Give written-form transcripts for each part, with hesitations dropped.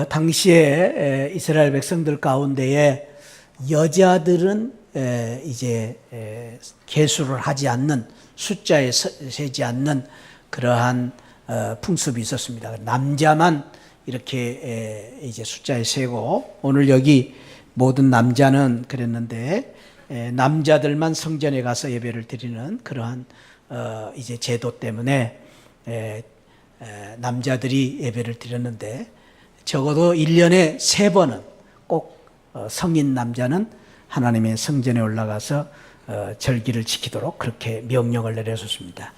당시에 이스라엘 백성들 가운데에 여자들은 이제 계수를 하지 않는, 숫자에 세지 않는 그러한 풍습이 있었습니다. 남자만 이렇게 이제 숫자에 세고, 오늘 여기 모든 남자는 그랬는데 남자들만 성전에 가서 예배를 드리는 그러한 이제 제도 때문에 남자들이 예배를 드렸는데, 적어도 1년에 3번은 꼭 성인 남자는 하나님의 성전에 올라가서 절기를 지키도록 그렇게 명령을 내렸었습니다.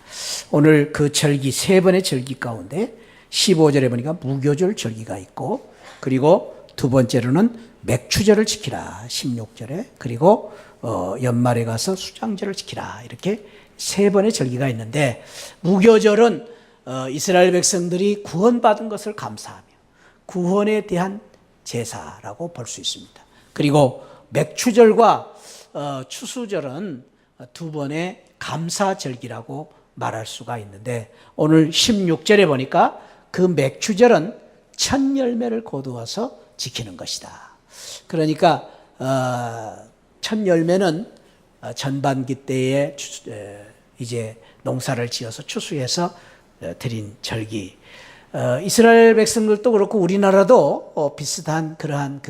오늘 그 절기, 3번의 절기 가운데 15절에 보니까 무교절 절기가 있고, 그리고 두 번째로는 맥추절을 지키라 16절에, 그리고 연말에 가서 수장절을 지키라, 이렇게 3번의 절기가 있는데, 무교절은 이스라엘 백성들이 구원받은 것을 감사하며 구원에 대한 제사라고 볼 수 있습니다. 그리고 맥추절과 추수절은 두 번의 감사절기라고 말할 수가 있는데, 오늘 16절에 보니까 그 맥추절은 첫 열매를 거두어서 지키는 것이다. 그러니까 첫 열매는 전반기 때에 이제 농사를 지어서 추수해서 드린 절기. 이스라엘 백성들도 그렇고 우리나라도 비슷한 그러한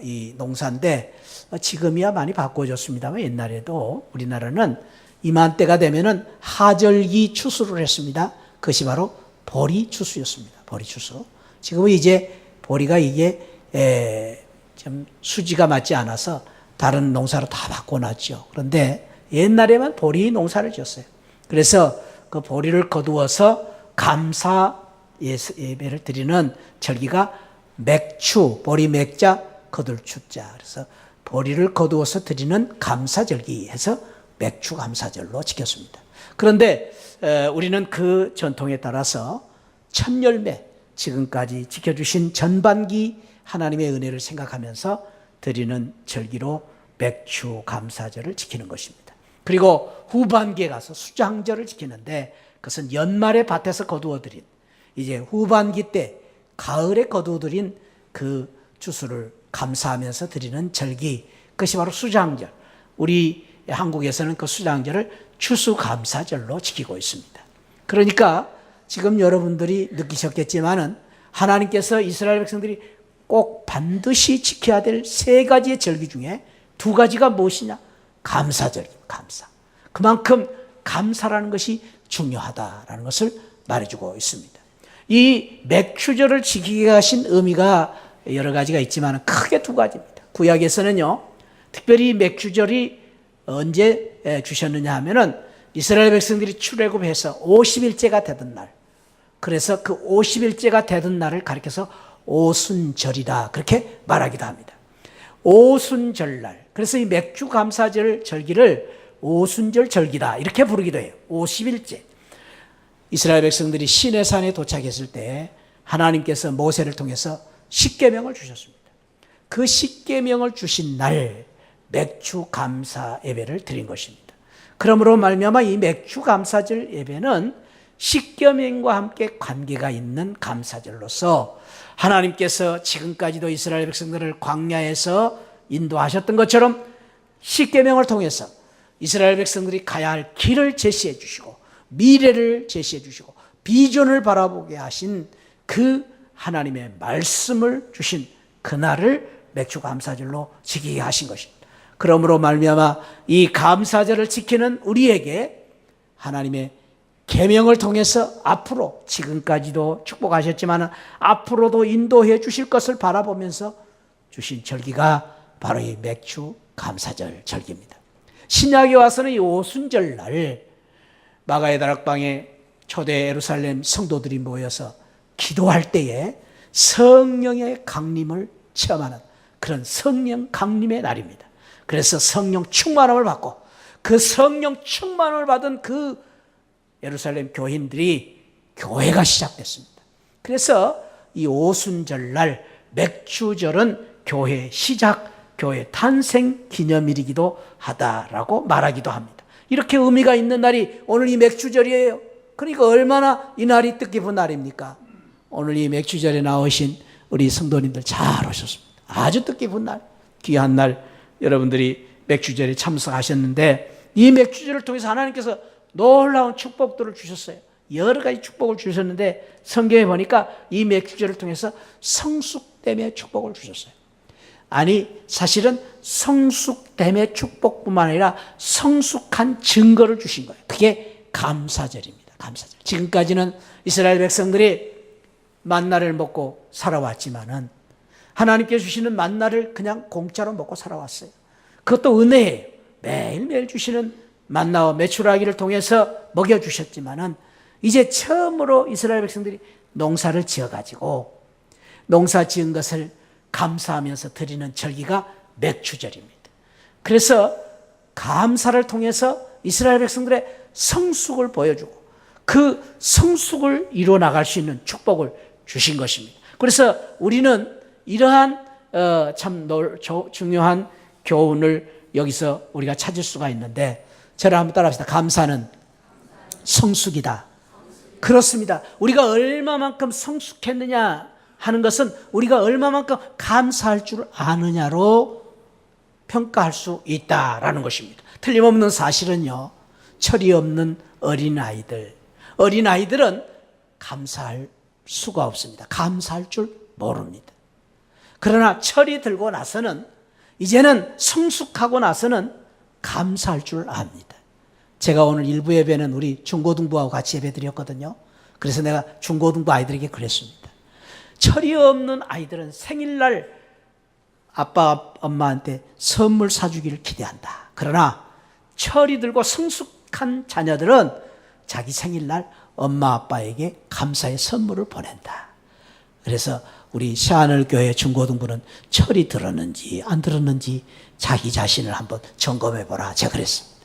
이 농사인데, 지금이야 많이 바꿔졌습니다만 옛날에도 우리나라는 이맘때가 되면은 하절기 추수를 했습니다. 그것이 바로 보리 추수였습니다. 보리 추수. 지금은 이제 보리가 이게 좀 수지가 맞지 않아서 다른 농사로 다 바꿔놨죠. 그런데 옛날에만 보리 농사를 지었어요. 그래서 그 보리를 거두어서 감사 예배를 드리는 절기가 맥추, 보리 맥자, 거둘 추자. 그래서 보리를 거두어서 드리는 감사절기 해서 맥추 감사절로 지켰습니다. 그런데 우리는 그 전통에 따라서 첫 열매, 지금까지 지켜주신 전반기 하나님의 은혜를 생각하면서 드리는 절기로 맥추 감사절을 지키는 것입니다. 그리고 후반기에 가서 수장절을 지키는데, 그것은 연말에 밭에서 거두어드린, 이제 후반기 때 가을에 거두어드린 그 추수를 감사하면서 드리는 절기, 그것이 바로 수장절. 우리 한국에서는 그 수장절을 추수감사절로 지키고 있습니다. 그러니까 지금 여러분들이 느끼셨겠지만은 하나님께서 이스라엘 백성들이 꼭 반드시 지켜야 될 3가지의 절기 중에 2가지가 무엇이냐? 감사절입니다. 감사. 그만큼 감사라는 것이 중요하다라는 것을 말해주고 있습니다. 이 맥추절을 지키게 하신 의미가 여러 가지가 있지만 크게 2가지입니다. 구약에서는요, 특별히 맥추절이 언제 주셨느냐 하면은 이스라엘 백성들이 출애굽해서 50일째가 되던 날, 그래서 그 50일째가 되던 날을 가리켜서 오순절이다, 그렇게 말하기도 합니다. 오순절날, 그래서 이 맥주 감사절 절기를 오순절 절기다 이렇게 부르기도 해요. 50일째. 이스라엘 백성들이 시내산에 도착했을 때 하나님께서 모세를 통해서 십계명을 주셨습니다. 그 십계명을 주신 날 맥주 감사 예배를 드린 것입니다. 그러므로 말미암아 이 맥주 감사절 예배는 십계명과 함께 관계가 있는 감사절로서 하나님께서 지금까지도 이스라엘 백성들을 광야에서 인도하셨던 것처럼 십계명을 통해서 이스라엘 백성들이 가야 할 길을 제시해 주시고 미래를 제시해 주시고 비전을 바라보게 하신 그 하나님의 말씀을 주신 그날을 맥주 감사절로 지키게 하신 것입니다. 그러므로 말미암아 이 감사절을 지키는 우리에게 하나님의 계명을 통해서 앞으로, 지금까지도 축복하셨지만 앞으로도 인도해 주실 것을 바라보면서 주신 절기가 바로 이 맥주 감사절 절기입니다. 신약에 와서는 이 오순절날 마가의 다락방에 초대 예루살렘 성도들이 모여서 기도할 때에 성령의 강림을 체험하는 그런 성령 강림의 날입니다. 그래서 성령 충만함을 받고 그 성령 충만함을 받은 그 예루살렘 교인들이 교회가 시작됐습니다. 그래서 이 오순절날 맥추절은 교회 시작, 교회 탄생 기념일이기도 하다라고 말하기도 합니다. 이렇게 의미가 있는 날이 오늘 이 맥추절이에요. 그러니까 얼마나 이 날이 뜻깊은 날입니까? 오늘 이 맥주절에 나오신 우리 성도님들 잘 오셨습니다. 아주 뜻깊은 날, 귀한 날 여러분들이 맥주절에 참석하셨는데 이 맥주절을 통해서 하나님께서 놀라운 축복들을 주셨어요. 여러 가지 축복을 주셨는데 성경에 보니까 이 맥주절을 통해서 성숙됨의 축복을 주셨어요. 아니 사실은 성숙됨의 축복뿐만 아니라 성숙한 증거를 주신 거예요. 그게 감사절입니다. 감사절. 지금까지는 이스라엘 백성들이 만나를 먹고 살아왔지만은 하나님께 주시는 만나를 그냥 공짜로 먹고 살아왔어요. 그것도 은혜예요. 매일매일 주시는 만나와 메추라기를 통해서 먹여주셨지만은 이제 처음으로 이스라엘 백성들이 농사를 지어가지고 농사 지은 것을 감사하면서 드리는 절기가 맥주절입니다. 그래서 감사를 통해서 이스라엘 백성들의 성숙을 보여주고 그 성숙을 이루어 나갈 수 있는 축복을 주신 것입니다. 그래서 우리는 이러한 참 중요한 교훈을 여기서 우리가 찾을 수가 있는데 저를 한번 따라합시다. 감사는 성숙이다. 그렇습니다. 우리가 얼마만큼 성숙했느냐 하는 것은 우리가 얼마만큼 감사할 줄 아느냐로 평가할 수 있다라는 것입니다. 틀림없는 사실은요, 철이 없는 어린아이들은 감사할 수가 없습니다. 감사할 줄 모릅니다. 그러나 철이 들고 나서는 이제는 성숙하고 나서는 감사할 줄 압니다. 제가 오늘 일부 예배는 우리 중고등부하고 같이 예배 드렸거든요. 그래서 내가 중고등부 아이들에게 그랬습니다. 철이 없는 아이들은 생일날 아빠, 엄마한테 선물 사주기를 기대한다. 그러나 철이 들고 성숙한 자녀들은 자기 생일날 엄마, 아빠에게 감사의 선물을 보낸다. 그래서 우리 새하늘교회 중고등부는 철이 들었는지 안 들었는지 자기 자신을 한번 점검해보라. 제가 그랬습니다.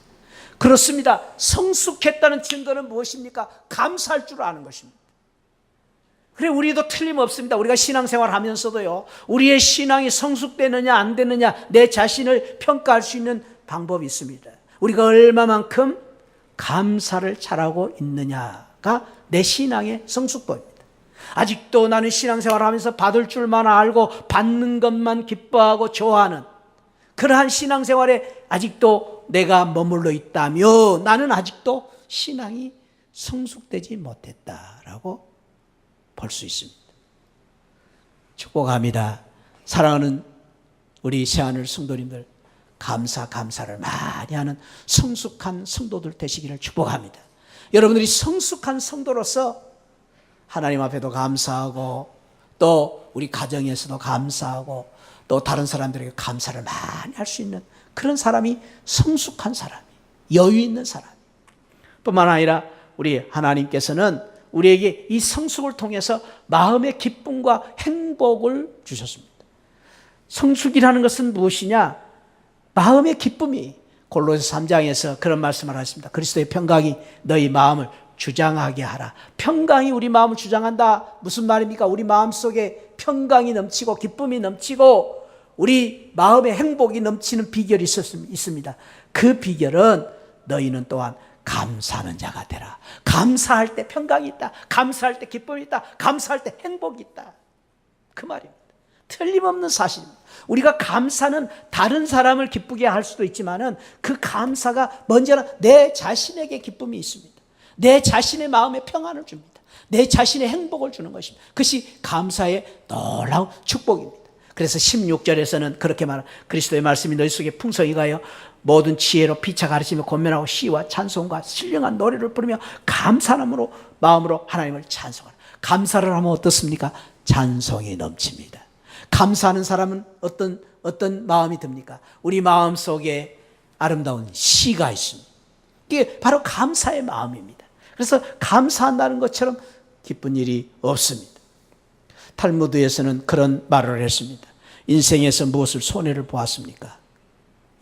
그렇습니다. 성숙했다는 증거는 무엇입니까? 감사할 줄 아는 것입니다. 그래, 우리도 틀림없습니다. 우리가 신앙생활 하면서도요, 우리의 신앙이 성숙되느냐 안 되느냐 내 자신을 평가할 수 있는 방법이 있습니다. 우리가 얼마만큼 감사를 잘하고 있느냐가 내 신앙의 성숙도입니다. 아직도 나는 신앙생활을 하면서 받을 줄만 알고 받는 것만 기뻐하고 좋아하는 그러한 신앙생활에 아직도 내가 머물러 있다며 나는 아직도 신앙이 성숙되지 못했다라고 볼 수 있습니다. 축복합니다. 사랑하는 우리 새하늘 성도님들, 감사를 많이 하는 성숙한 성도들 되시기를 축복합니다. 여러분들이 성숙한 성도로서 하나님 앞에도 감사하고 또 우리 가정에서도 감사하고 또 다른 사람들에게 감사를 많이 할 수 있는 그런 사람이 성숙한 사람이, 여유 있는 사람이. 뿐만 아니라 우리 하나님께서는 우리에게 이 성숙을 통해서 마음의 기쁨과 행복을 주셨습니다. 성숙이라는 것은 무엇이냐? 마음의 기쁨이 골로새 3장에서 그런 말씀을 하십니다. 그리스도의 평강이 너희 마음을 주장하게 하라. 평강이 우리 마음을 주장한다. 무슨 말입니까? 우리 마음속에 평강이 넘치고 기쁨이 넘치고 우리 마음의 행복이 넘치는 비결이 있습니다. 그 비결은 너희는 또한 감사하는 자가 되라. 감사할 때 평강이 있다. 감사할 때 기쁨이 있다. 감사할 때 행복이 있다. 그 말입니다. 틀림없는 사실입니다. 우리가 감사는 다른 사람을 기쁘게 할 수도 있지만은 그 감사가 먼저는 내 자신에게 기쁨이 있습니다. 내 자신의 마음에 평안을 줍니다. 내 자신의 행복을 주는 것입니다. 그것이 감사의 놀라운 축복입니다. 그래서 16절에서는 그렇게 말합니다. 그리스도의 말씀이 너희 속에 풍성히 가여 모든 지혜로 피차 가르치며 권면하고 시와 찬송과 신령한 노래를 부르며 감사함으로 마음으로 하나님을 찬송하라. 감사를 하면 어떻습니까? 찬송이 넘칩니다. 감사하는 사람은 어떤 마음이 듭니까? 우리 마음 속에 아름다운 시가 있습니다. 이게 바로 감사의 마음입니다. 그래서 감사한다는 것처럼 기쁜 일이 없습니다. 탈무드에서는 그런 말을 했습니다. 인생에서 무엇을 손해를 보았습니까?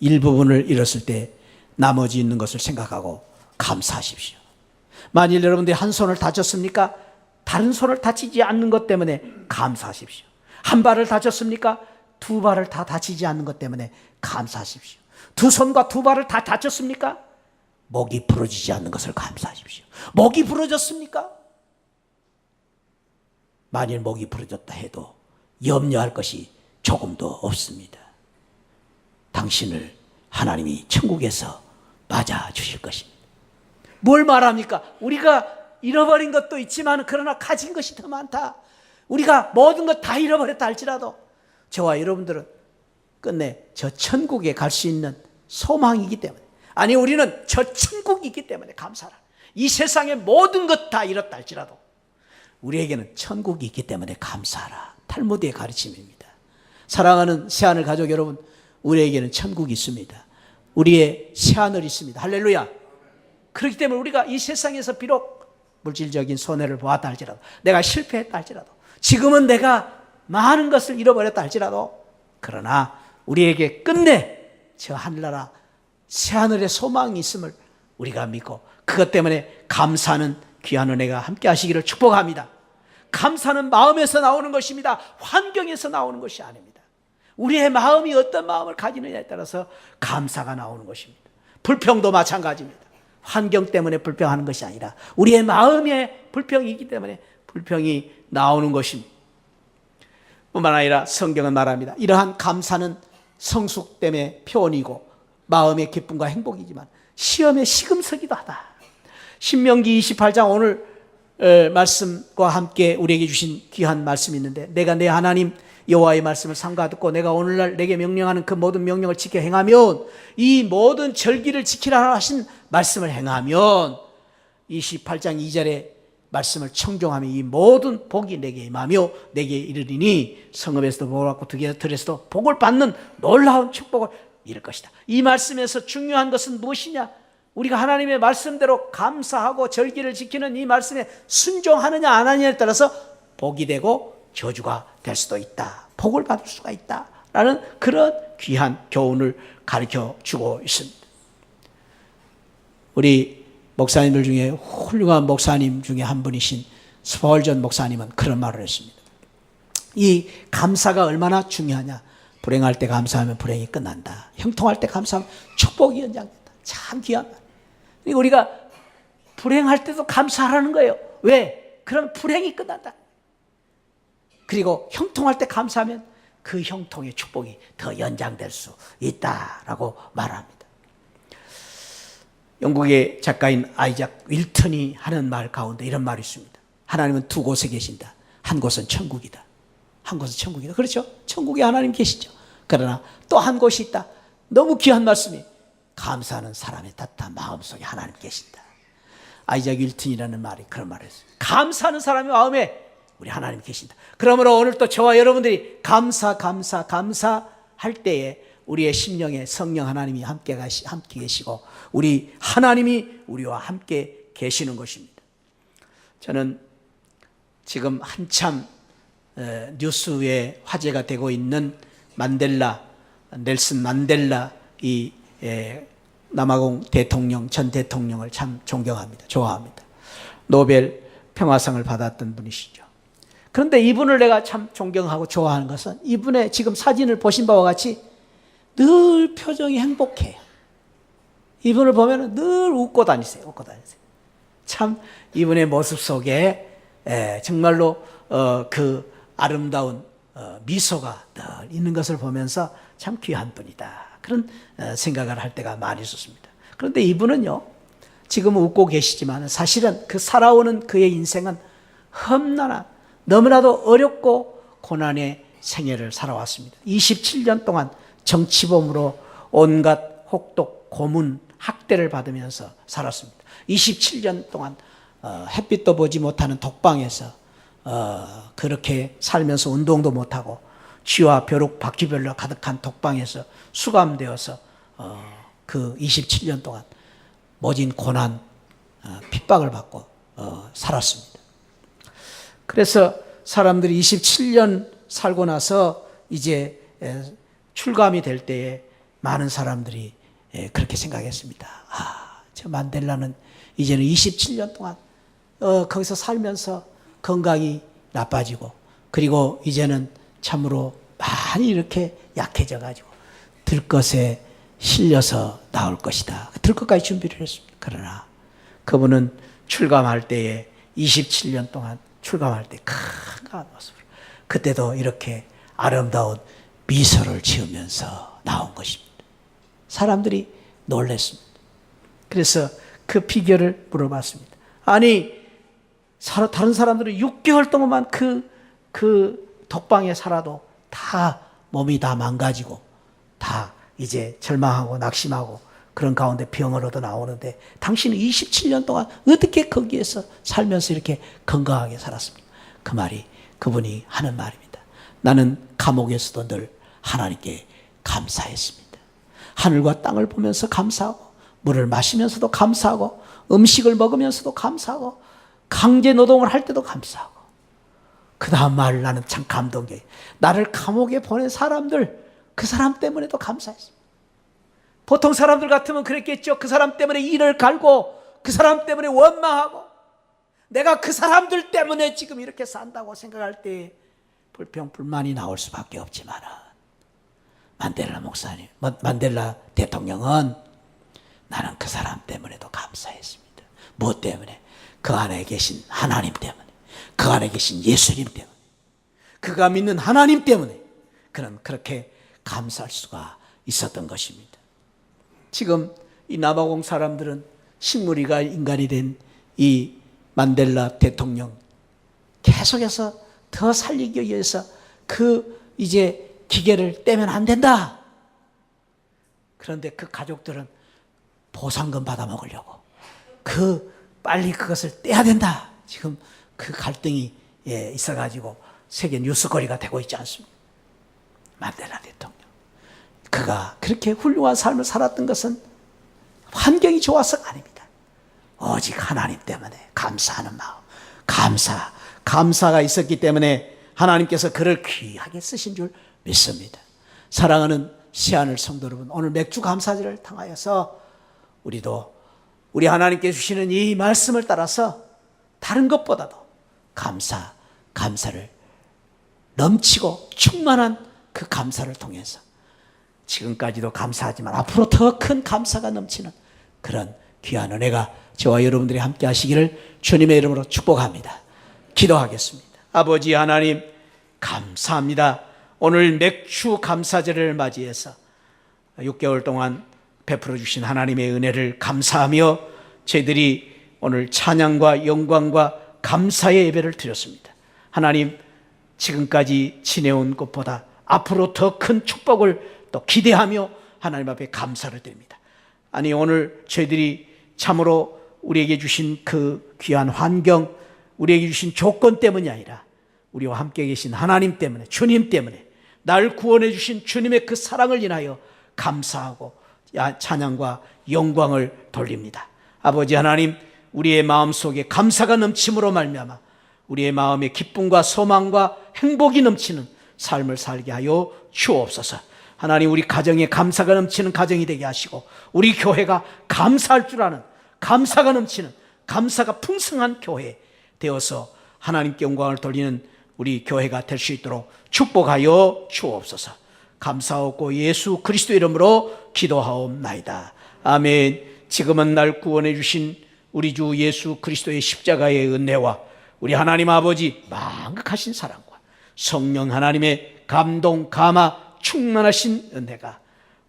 일부분을 잃었을 때 나머지 있는 것을 생각하고 감사하십시오. 만일 여러분들이 한 손을 다쳤습니까? 다른 손을 다치지 않는 것 때문에 감사하십시오. 한 발을 다쳤습니까? 두 발을 다 다치지 않는 것 때문에 감사하십시오. 두 손과 두 발을 다 다쳤습니까? 목이 부러지지 않는 것을 감사하십시오. 목이 부러졌습니까? 만일 목이 부러졌다 해도 염려할 것이 조금도 없습니다. 당신을 하나님이 천국에서 맞아 주실 것입니다. 뭘 말합니까? 우리가 잃어버린 것도 있지만 그러나 가진 것이 더 많다. 우리가 모든 것 다 잃어버렸다 할지라도 저와 여러분들은 끝내 저 천국에 갈 수 있는 소망이기 때문에, 아니 우리는 저 천국이기 때문에 감사라. 이 세상의 모든 것 다 잃었다 할지라도 우리에게는 천국이 있기 때문에 감사하라. 탈무드의 가르침입니다. 사랑하는 새하늘 가족 여러분, 우리에게는 천국이 있습니다. 우리의 새하늘이 있습니다. 할렐루야. 그렇기 때문에 우리가 이 세상에서 비록 물질적인 손해를 보았다 할지라도, 내가 실패했다 할지라도, 지금은 내가 많은 것을 잃어버렸다 할지라도, 그러나 우리에게 끝내 저 하늘나라 새하늘의 소망이 있음을 우리가 믿고 그것 때문에 감사하는 귀한 은혜가 함께 하시기를 축복합니다. 감사는 마음에서 나오는 것입니다. 환경에서 나오는 것이 아닙니다. 우리의 마음이 어떤 마음을 가지느냐에 따라서 감사가 나오는 것입니다. 불평도 마찬가지입니다. 환경 때문에 불평하는 것이 아니라 우리의 마음에 불평이기 때문에 불평이 나오는 것입니다. 뿐만 아니라 성경은 말합니다. 이러한 감사는 성숙됨의 표현이고 마음의 기쁨과 행복이지만 시험의 시금석이기도 하다. 신명기 28장 오늘 말씀과 함께 우리에게 주신 귀한 말씀이 있는데, 내가 내 하나님 여호와의 말씀을 삼가 듣고 내가 오늘날 내게 명령하는 그 모든 명령을 지켜 행하면, 이 모든 절기를 지키라 하신 말씀을 행하면, 28장 2절에 말씀을 청종하며 이 모든 복이 내게 임하며 내게 이르리니 성읍에서도 복을 받고 들에서도 복을 받는 놀라운 축복을 이룰 것이다. 이 말씀에서 중요한 것은 무엇이냐? 우리가 하나님의 말씀대로 감사하고 절기를 지키는 이 말씀에 순종하느냐 안 하느냐에 따라서 복이 되고 저주가 될 수도 있다. 복을 받을 수가 있다. 라는 그런 귀한 교훈을 가르쳐 주고 있습니다. 우리 목사님들 중에 훌륭한 목사님 중에 한 분이신 스펄전 목사님은 그런 말을 했습니다. 이 감사가 얼마나 중요하냐. 불행할 때 감사하면 불행이 끝난다. 형통할 때 감사하면 축복이 연장된다. 참 귀한 말. 그리고 우리가 불행할 때도 감사하라는 거예요. 왜? 그럼 불행이 끝난다. 그리고 형통할 때 감사하면 그 형통의 축복이 더 연장될 수 있다라고 말합니다. 영국의 작가인 아이작 윌턴이 하는 말 가운데 이런 말이 있습니다. 하나님은 두 곳에 계신다. 한 곳은 천국이다. 한 곳은 천국이다. 그렇죠? 천국에 하나님 계시죠. 그러나 또 한 곳이 있다. 너무 귀한 말씀이, 감사하는 사람의 따뜻한 마음속에 하나님 계신다. 아이작 윌턴이라는 말이 그런 말을 했어요. 감사하는 사람의 마음에 우리 하나님 계신다. 그러므로 오늘 또 저와 여러분들이 감사할 때에 우리의 심령에 성령 하나님이 함께 계시고 우리 하나님이 우리와 함께 계시는 것입니다. 저는 지금 한참 뉴스에 화제가 되고 있는 넬슨 만델라 이 남아공 대통령, 전 대통령을 참 존경합니다. 좋아합니다. 노벨 평화상을 받았던 분이시죠. 그런데 이분을 내가 참 존경하고 좋아하는 것은 이분의 지금 사진을 보신 바와 같이 늘 표정이 행복해요. 이분을 보면 늘 웃고 다니세요. 참 이분의 모습 속에 정말로 그 아름다운 미소가 늘 있는 것을 보면서 참 귀한 분이다. 그런 생각을 할 때가 많이 있었습니다. 그런데 이분은요, 지금 웃고 계시지만 사실은 그 살아오는 그의 인생은 험난한, 너무나도 어렵고 고난의 생애를 살아왔습니다. 27년 동안 정치범으로 온갖 혹독, 고문, 학대를 받으면서 살았습니다. 27년 동안 햇빛도 보지 못하는 독방에서 그렇게 살면서 운동도 못하고 쥐와 벼룩, 바퀴벌레 가득한 독방에서 수감되어서 그 27년 동안 모진 고난, 핍박을 받고 살았습니다. 그래서 사람들이 27년 살고 나서 이제 출감이 될 때에 많은 사람들이 그렇게 생각했습니다. 저 만델라는 이제는 27년 동안 거기서 살면서 건강이 나빠지고, 그리고 이제는 참으로 많이 이렇게 약해져가지고 들것에 실려서 나올 것이다. 들것까지 준비를 했습니다. 그러나 그분은 출감할 때에 27년 동안 출감할 때 큰 모습으로 그때도 이렇게 아름다운 미소를 지으면서 나온 것입니다. 사람들이 놀랐습니다. 그래서 그 비결을 물어봤습니다. 아니 다른 사람들은 6개월 동안만 그 독방에 살아도 다 몸이 다 망가지고 다 이제 절망하고 낙심하고 그런 가운데 병을 얻어 나오는데 당신은 27년 동안 어떻게 거기에서 살면서 이렇게 건강하게 살았습니까? 그 말이 그분이 하는 말입니다. 나는 감옥에서도 늘 하나님께 감사했습니다. 하늘과 땅을 보면서 감사하고 물을 마시면서도 감사하고 음식을 먹으면서도 감사하고 강제 노동을 할 때도 감사하고 그 다음 말을 나는 참 감동이에요. 나를 감옥에 보낸 사람들 그 사람 때문에도 감사했습니다. 보통 사람들 같으면 그랬겠죠. 그 사람 때문에 일을 갈고 그 사람 때문에 원망하고 내가 그 사람들 때문에 지금 이렇게 산다고 생각할 때 불평 불만이 나올 수밖에 없지만 만델라 대통령은 나는 그 사람 때문에도 감사했습니다. 무엇 때문에? 그 안에 계신 하나님 때문에, 그 안에 계신 예수님 때문에, 그가 믿는 하나님 때문에 그는 그렇게 감사할 수가 있었던 것입니다. 지금 이 남아공 사람들은 식물이가 인간이 된 이 만델라 대통령 계속해서 더 살리기 위해서 그 이제 기계를 떼면 안 된다. 그런데 그 가족들은 보상금 받아 먹으려고 빨리 그것을 떼야 된다. 지금 그 갈등이 있어가지고 세계 뉴스거리가 되고 있지 않습니까? 만델라 대통령. 그가 그렇게 훌륭한 삶을 살았던 것은 환경이 좋아서가 아닙니다. 오직 하나님 때문에 감사하는 마음, 감사가 있었기 때문에 하나님께서 그를 귀하게 쓰신 줄 믿습니다. 사랑하는 시안을 성도 여러분, 오늘 맥주 감사절을 통하여서 우리도 우리 하나님께 주시는 이 말씀을 따라서 다른 것보다도 감사를 넘치고 충만한 그 감사를 통해서 지금까지도 감사하지만 앞으로 더 큰 감사가 넘치는 그런 귀한 은혜가 저와 여러분들이 함께 하시기를 주님의 이름으로 축복합니다. 기도하겠습니다. 아버지 하나님 감사합니다. 오늘 맥주 감사절을 맞이해서 6개월 동안 베풀어 주신 하나님의 은혜를 감사하며 저희들이 오늘 찬양과 영광과 감사의 예배를 드렸습니다. 하나님 지금까지 지내온 것보다 앞으로 더 큰 축복을 또 기대하며 하나님 앞에 감사를 드립니다. 아니 오늘 저희들이 참으로 우리에게 주신 그 귀한 환경, 우리에게 주신 조건 때문이 아니라 우리와 함께 계신 하나님 때문에, 주님 때문에 날 구원해 주신 주님의 그 사랑을 인하여 감사하고 찬양과 영광을 돌립니다. 아버지 하나님, 우리의 마음속에 감사가 넘침으로 말미암아 우리의 마음에 기쁨과 소망과 행복이 넘치는 삶을 살게 하여 주옵소서. 하나님, 우리 가정에 감사가 넘치는 가정이 되게 하시고 우리 교회가 감사할 줄 아는, 감사가 넘치는, 감사가 풍성한 교회 되어서 하나님께 영광을 돌리는 우리 교회가 될 수 있도록 축복하여 주옵소서. 감사하고 예수 그리스도 이름으로 기도하옵나이다. 아멘. 지금은 날 구원해 주신 우리 주 예수 그리스도의 십자가의 은혜와 우리 하나님 아버지 만극하신 사랑과 성령 하나님의 감동, 감화, 충만하신 은혜가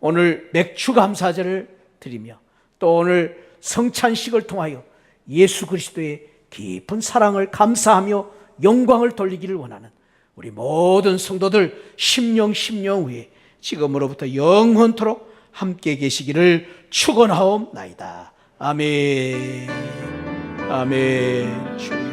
오늘 맥주 감사절을 드리며 또 오늘 성찬식을 통하여 예수 그리스도의 깊은 사랑을 감사하며 영광을 돌리기를 원하는 우리 모든 성도들 심령 후에 지금으로부터 영원토록 함께 계시기를 축원하옵나이다. 아멘. 아멘.